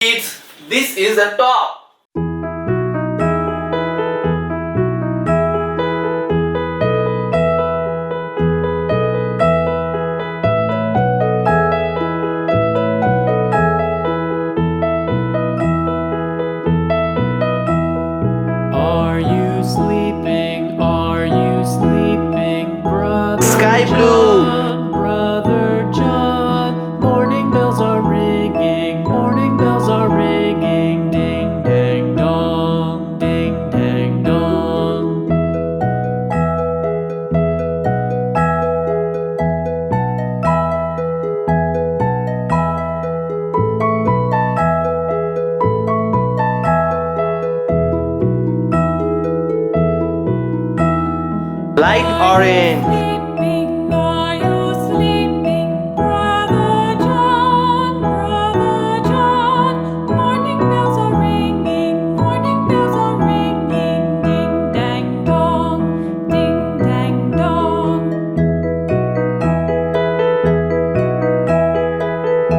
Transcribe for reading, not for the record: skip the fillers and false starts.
Kids, this is a top. Are you sleeping? Are you sleeping, brother? Sky blue. John, brother John. Morning bells are ringing. Morning bells are ringing. Ding dang dong. Ding dang dong. Light orange.